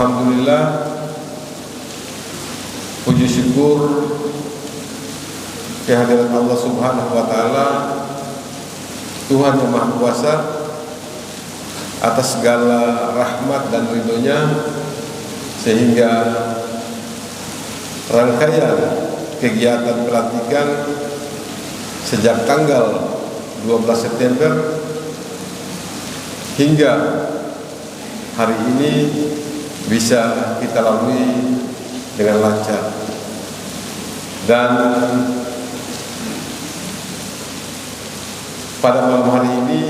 Alhamdulillah, puji syukur kehadiran Allah Subhanahu wa Ta'ala, Tuhan yang Maha Kuasa, atas segala rahmat dan ridhonya, sehingga rangkaian kegiatan pelantikan sejak tanggal 12 September hingga hari ini bisa kita lalui dengan lancar. Dan pada malam hari ini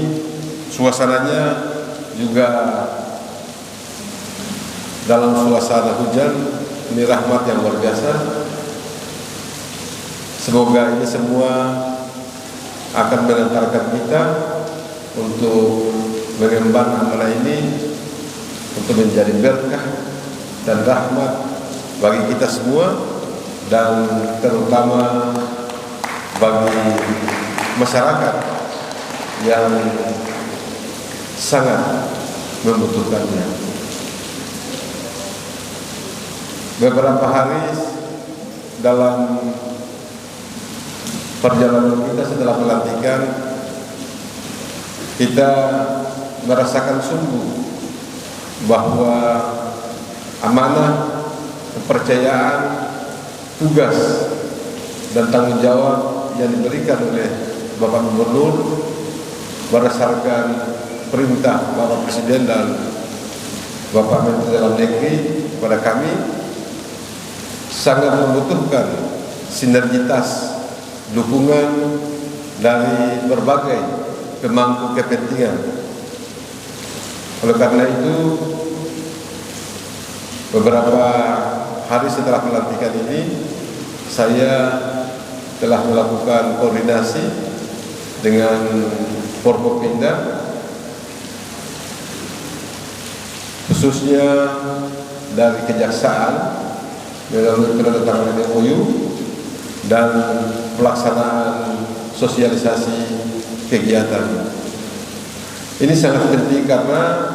suasananya juga dalam suasana hujan, ini rahmat yang luar biasa. Semoga ini semua akan mengantarkan kita untuk mengemban amanah ini, untuk menjadi berkah dan rahmat bagi kita semua, dan terutama bagi masyarakat yang sangat membutuhkannya. Beberapa hari dalam perjalanan kita setelah pelantikan, kita merasakan sungguh bahwa amanah, kepercayaan, tugas dan tanggung jawab yang diberikan oleh Bapak Gubernur berdasarkan perintah Bapak Presiden dan Bapak Menteri Dalam Negeri kepada kami sangat membutuhkan sinergitas dukungan dari berbagai pemangku kepentingan. Oleh karena itu, beberapa hari setelah pelantikan ini, saya telah melakukan koordinasi dengan Forkopimda, khususnya dari Kejaksaan melalui penandatanganan MOU dan pelaksanaan sosialisasi kegiatan. Ini sangat penting karena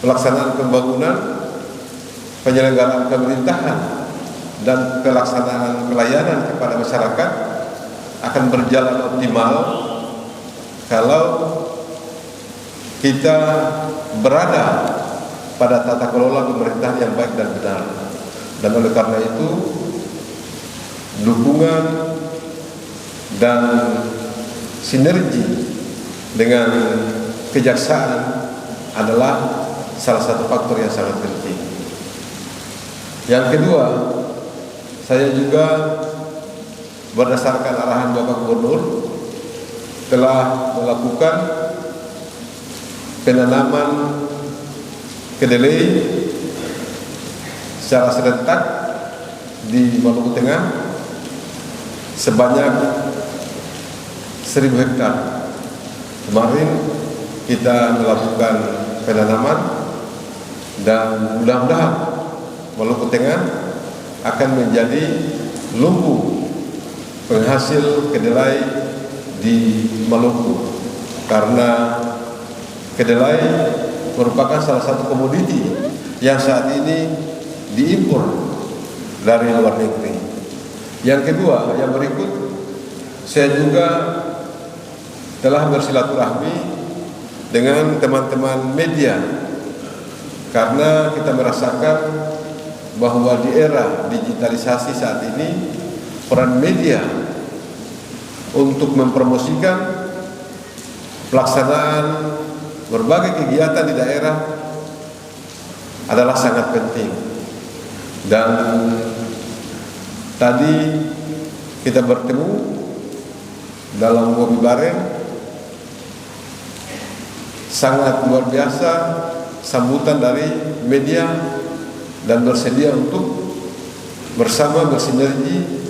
pelaksanaan pembangunan, penyelenggaraan pemerintahan, dan pelaksanaan pelayanan kepada masyarakat akan berjalan optimal kalau kita berada pada tata kelola pemerintahan yang baik dan benar. Dan oleh karena itu, dukungan dan sinergi dengan kejaksaan adalah salah satu faktor yang sangat penting. Yang kedua, saya juga berdasarkan arahan Bapak Gubernur telah melakukan penanaman kedelai secara serentak di Maluku Tengah sebanyak 1.000 hektar. Kemarin kita melakukan penanaman dan mudah-mudahan Maluku Tengah akan menjadi lumbung penghasil kedelai di Maluku, karena kedelai merupakan salah satu komoditi yang saat ini diimpor dari luar negeri. Yang kedua, yang berikut, saya juga telah bersilaturahmi dengan teman-teman media, karena kita merasakan bahwa di era digitalisasi saat ini peran media untuk mempromosikan pelaksanaan berbagai kegiatan di daerah adalah sangat penting. Dan tadi kita bertemu dalam ngopi bareng, sangat luar biasa sambutan dari media dan bersedia untuk bersama bersinergi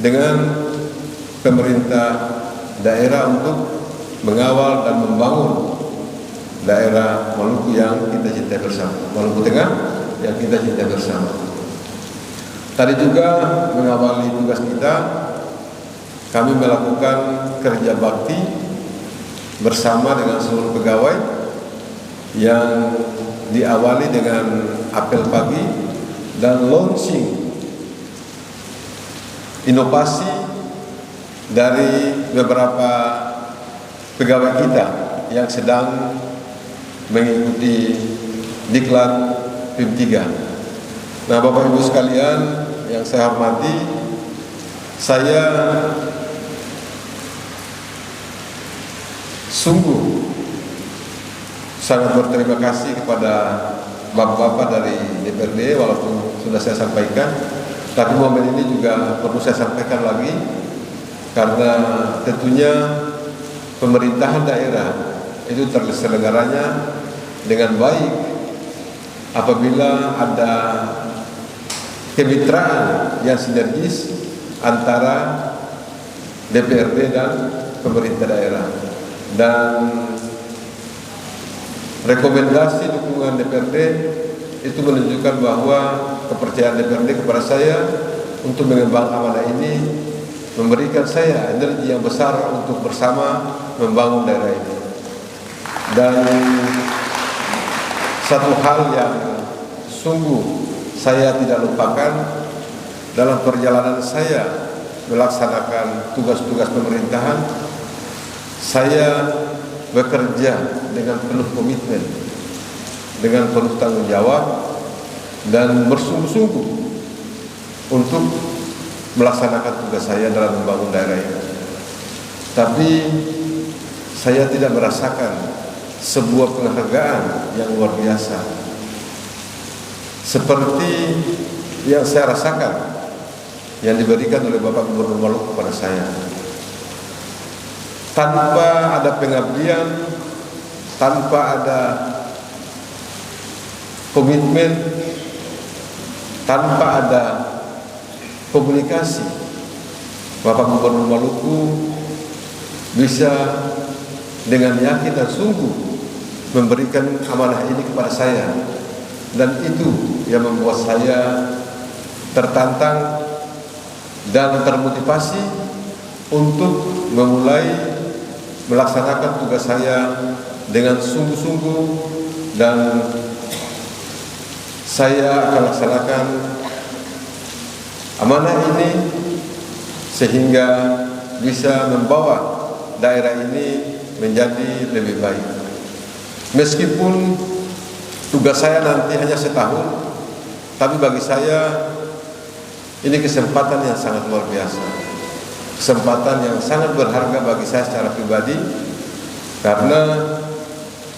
dengan pemerintah daerah untuk mengawal dan membangun daerah Maluku yang kita cintai bersama, Maluku Tengah yang kita cintai bersama. Tadi juga mengawali tugas kita, kami melakukan kerja bakti bersama dengan seluruh pegawai yang diawali dengan apel pagi dan launching inovasi dari beberapa pegawai kita yang sedang mengikuti diklat PIM 3. Nah, Bapak Ibu sekalian yang saya hormati, saya sungguh sangat berterima kasih kepada Bapak-Bapak dari DPRD, walaupun sudah saya sampaikan, tapi momen ini juga perlu saya sampaikan lagi, karena tentunya pemerintahan daerah itu terselenggaranya dengan baik apabila ada kemitraan yang sinergis antara DPRD dan pemerintah daerah. Dan rekomendasi dukungan DPRD itu menunjukkan bahwa kepercayaan DPRD kepada saya untuk mengembang amanah ini memberikan saya energi yang besar untuk bersama membangun daerah ini. Dan satu hal yang sungguh saya tidak lupakan dalam perjalanan saya melaksanakan tugas-tugas pemerintahan, saya bekerja dengan penuh komitmen, dengan penuh tanggung jawab, dan bersungguh-sungguh untuk melaksanakan tugas saya dalam membangun daerah ini. Tapi saya tidak merasakan sebuah penghargaan yang luar biasa seperti yang saya rasakan yang diberikan oleh Bapak Gubernur Maluku kepada saya. Tanpa ada pengabdian, tanpa ada komitmen, tanpa ada komunikasi, Bapak Gubernur Maluku bisa dengan yakin dan sungguh memberikan amanah ini kepada saya, dan itu yang membuat saya tertantang dan termotivasi untuk memulai melaksanakan tugas saya dengan sungguh-sungguh, dan saya akan laksanakan amanah ini sehingga bisa membawa daerah ini menjadi lebih baik. Meskipun tugas saya nanti hanya setahun, tapi bagi saya ini kesempatan yang sangat luar biasa, kesempatan yang sangat berharga bagi saya secara pribadi, karena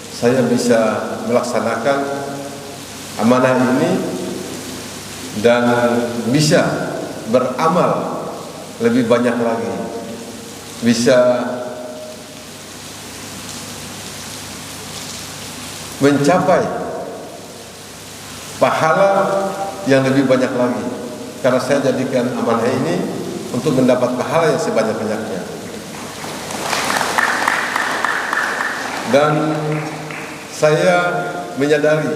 saya bisa melaksanakan amanah ini dan bisa beramal lebih banyak lagi, bisa mencapai pahala yang lebih banyak lagi, karena saya jadikan amanah ini untuk mendapat pahala yang sebanyak-banyaknya. Dan saya menyadari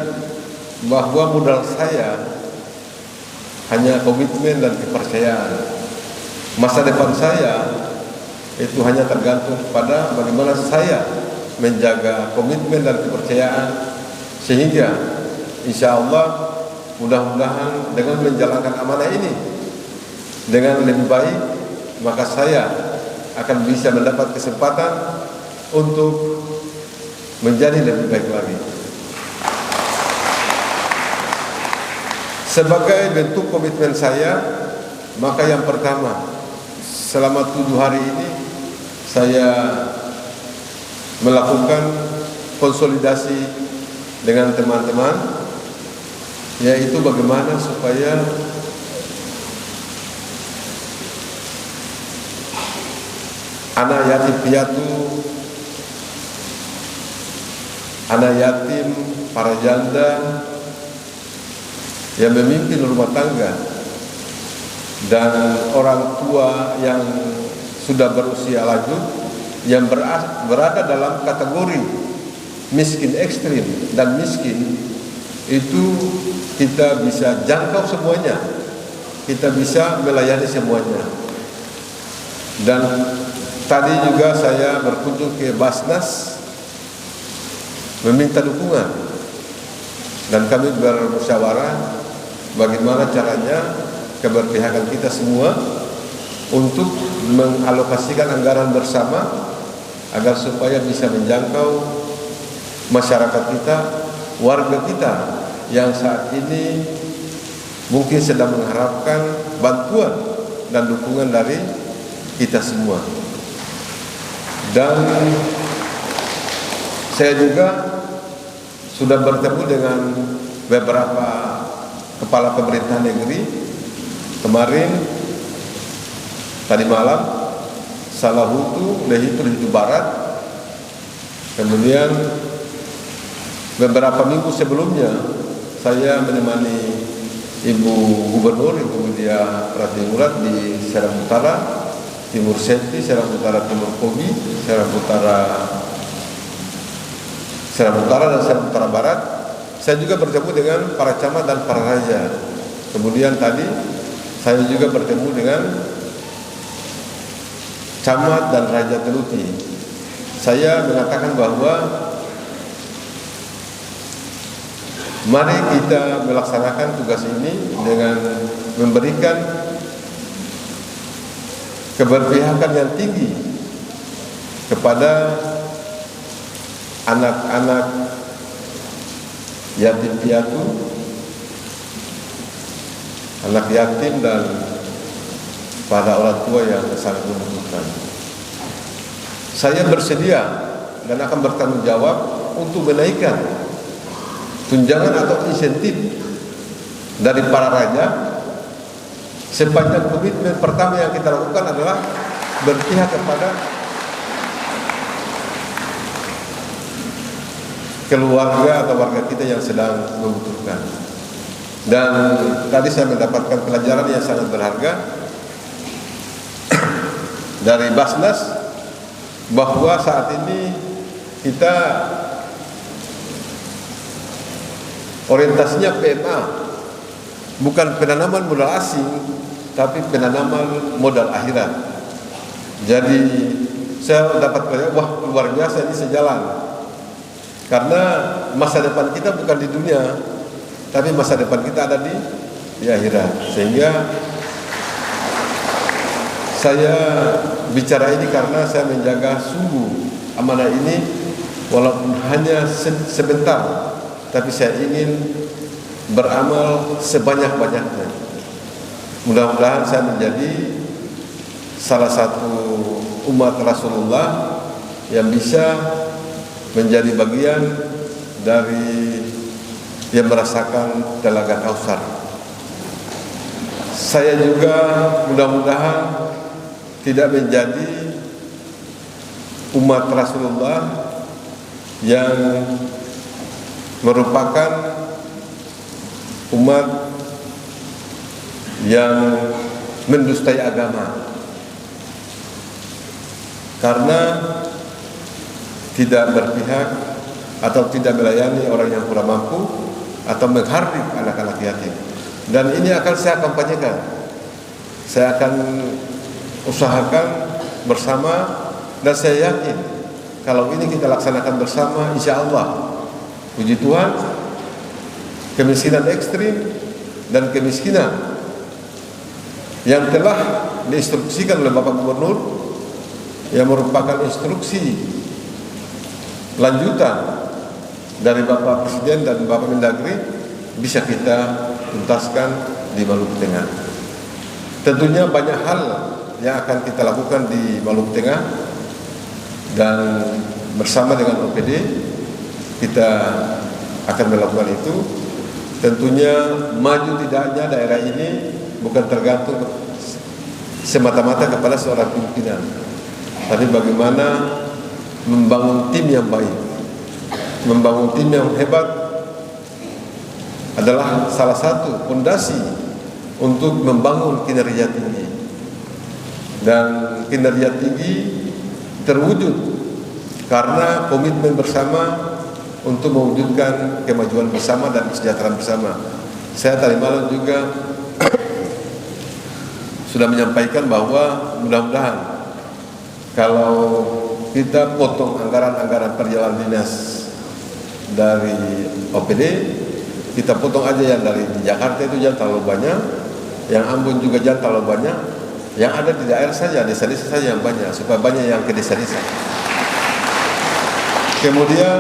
bahwa modal saya hanya komitmen dan kepercayaan. Masa depan saya itu hanya tergantung pada bagaimana saya menjaga komitmen dan kepercayaan, sehingga insya Allah mudah-mudahan dengan menjalankan amanah ini dengan lebih baik, maka saya akan bisa mendapat kesempatan untuk menjadi lebih baik lagi. Sebagai bentuk komitmen saya, maka yang pertama, selama 7 hari ini saya melakukan konsolidasi dengan teman-teman, yaitu bagaimana supaya anak yatim piatu, anak yatim, para janda yang memimpin rumah tangga, dan orang tua yang sudah berusia lanjut yang berada dalam kategori miskin ekstrim dan miskin, itu kita bisa jangkau semuanya, kita bisa melayani semuanya. Dan tadi juga saya berkunjung ke Basnas meminta dukungan dan kami bermusyawarah bagaimana caranya keberpihakan kita semua untuk mengalokasikan anggaran bersama agar supaya bisa menjangkau masyarakat kita, warga kita yang saat ini mungkin sedang mengharapkan bantuan dan dukungan dari kita semua. Dan saya juga sudah bertemu dengan beberapa kepala pemerintah negeri kemarin, tadi malam, Salahutu, Lehitu Barat. Kemudian beberapa minggu sebelumnya saya menemani Ibu Gubernur, Ibu Widya Ratih Murad di Serang Utara, Timur Senti, Serang Utara, Timur Kogi, Serang Utara dan Serang Utara Barat. Saya juga bertemu dengan para camat dan para raja. Kemudian tadi saya juga bertemu dengan camat dan raja Teluti. Saya mengatakan bahwa mari kita melaksanakan tugas ini dengan memberikan keberpihakan yang tinggi kepada anak-anak yatim piatu, anak yatim dan pada orang tua yang sangat membutuhkan. Saya bersedia dan akan bertanggung jawab untuk menaikkan tunjangan atau insentif dari para raja sepanjang komitmen pertama yang kita lakukan adalah berpihak kepada keluarga atau warga kita yang sedang membutuhkan. Dan tadi saya mendapatkan pelajaran yang sangat berharga dari Basnas bahwa saat ini kita orientasinya PMA, bukan penanaman modal asing, tapi penanaman modal akhirat. Jadi saya dapat pelajaran, wah luar biasa ini sejalan, karena masa depan kita bukan di dunia, tapi masa depan kita ada di akhirat. Sehingga saya bicara ini karena saya menjaga sungguh amanah ini, walaupun hanya sebentar, tapi saya ingin beramal sebanyak-banyaknya. Mudah-mudahan saya menjadi salah satu umat Rasulullah yang bisa menjadi bagian dari yang merasakan telaga Kausar. Saya juga mudah-mudahan tidak menjadi umat Rasulullah yang merupakan umat yang mendustai agama, karena tidak berpihak atau tidak melayani orang yang kurang mampu atau menghardik anak-anak yatim. Dan ini akan saya kampanyekan. Saya akan usahakan bersama, dan saya yakin kalau ini kita laksanakan bersama, insya Allah, puji Tuhan, kemiskinan ekstrim dan kemiskinan yang telah diinstruksikan oleh Bapak Gubernur, yang merupakan instruksi lanjutan dari Bapak Presiden dan Bapak Mendagri, bisa kita tuntaskan di Maluku Tengah. Tentunya banyak hal yang akan kita lakukan di Maluku Tengah, dan bersama dengan OPD kita akan melakukan itu. Tentunya maju tidaknya daerah ini bukan tergantung semata-mata kepada seorang pimpinan, tapi bagaimana membangun tim yang baik. Membangun tim yang hebat adalah salah satu fondasi untuk membangun kinerja tinggi. Dan kinerja tinggi terwujud karena komitmen bersama untuk mewujudkan kemajuan bersama dan kesejahteraan bersama. Saya tadi malam juga sudah menyampaikan bahwa mudah-mudahan kalau kita potong anggaran-anggaran perjalanan dinas dari OPD, kita potong aja yang dari Jakarta itu jangan terlalu banyak, yang Ambon juga jangan terlalu banyak, yang ada di daerah saja, desa-desa saja yang banyak, supaya banyak yang ke desa-desa. Kemudian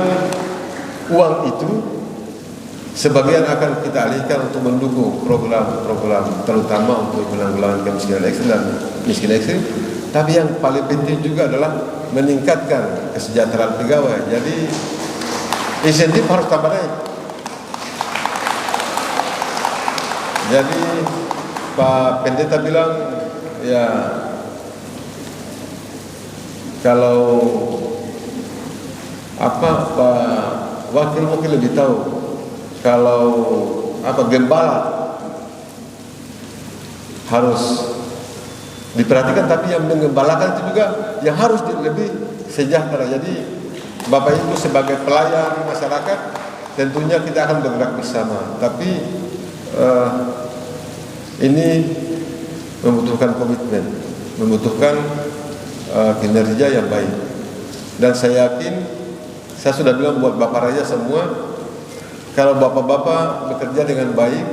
uang itu sebagian akan kita alihkan untuk mendukung program-program terutama untuk penanggulangan kemiskinan ekstrim dan miskin ekstrim. Tapi yang paling penting juga adalah meningkatkan kesejahteraan pegawai. Jadi insentif harus tambah naik. Jadi Pak Pendeta bilang ya kalau Pak Wakil mungkin lebih tahu, kalau gembala harus diperhatikan, tapi yang menggembalakan itu juga yang harus lebih sejahtera. Jadi Bapak Ibu sebagai pelayan masyarakat tentunya kita akan bergerak bersama, tapi ini membutuhkan komitmen, membutuhkan kinerja yang baik. Dan saya yakin, saya sudah bilang buat Bapak Raja semua, kalau Bapak-Bapak bekerja dengan baik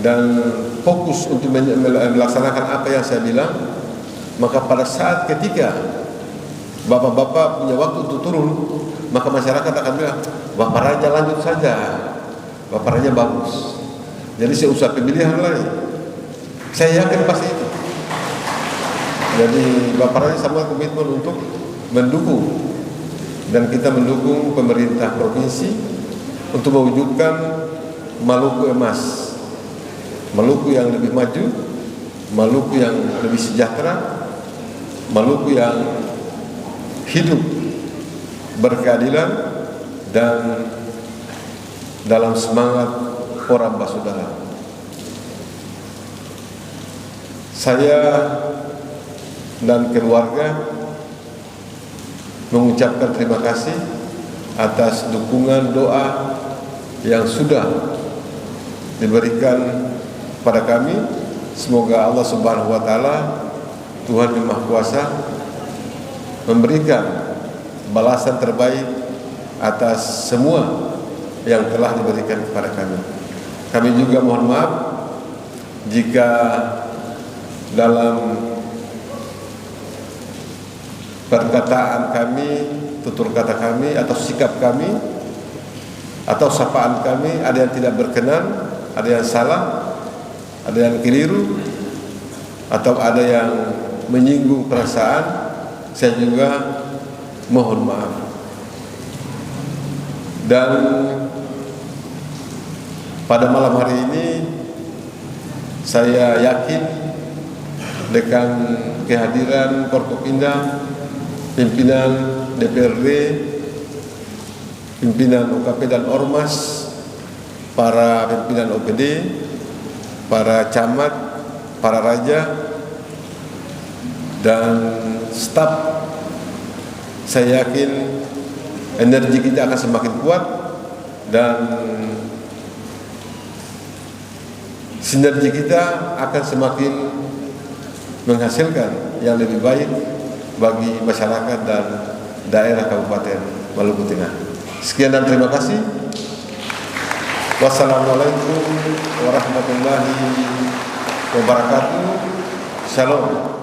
dan fokus untuk melaksanakan apa yang saya bilang, maka pada saat ketika Bapak-Bapak punya waktu untuk turun, maka masyarakat akan bilang, Bapak Raja lanjut saja, Bapak Raja bagus. Jadi saya usah pemilihan lagi. Saya yakin pasti itu. Jadi Bapak Raja sama komitmen untuk mendukung, dan kita mendukung pemerintah provinsi untuk mewujudkan Maluku emas, Maluku yang lebih maju, Maluku yang lebih sejahtera, Maluku yang hidup berkeadilan dan dalam semangat orang basudara. Saya dan keluarga mengucapkan terima kasih atas dukungan doa yang sudah diberikan pada kami. Semoga Allah Subhanahu wa taala, Tuhan yang Maha Kuasa, memberikan balasan terbaik atas semua yang telah diberikan kepada kami. Kami juga mohon maaf jika dalam perkataan kami, tutur kata kami, atau sikap kami, atau sapaan kami ada yang tidak berkenan, ada yang salah, ada yang keliru, atau ada yang menyinggung perasaan. Saya juga mohon maaf. Dan pada malam hari ini saya yakin dengan kehadiran Forkopimda, pimpinan DPRD, pimpinan UKP dan Ormas, para pimpinan OPD, para camat, para raja, dan staf, saya yakin energi kita akan semakin kuat dan sinergi kita akan semakin menghasilkan yang lebih baik bagi masyarakat dan daerah Kabupaten Maluku Tengah. Sekian dan terima kasih. Wassalamualaikum warahmatullahi wabarakatuh. Shalom.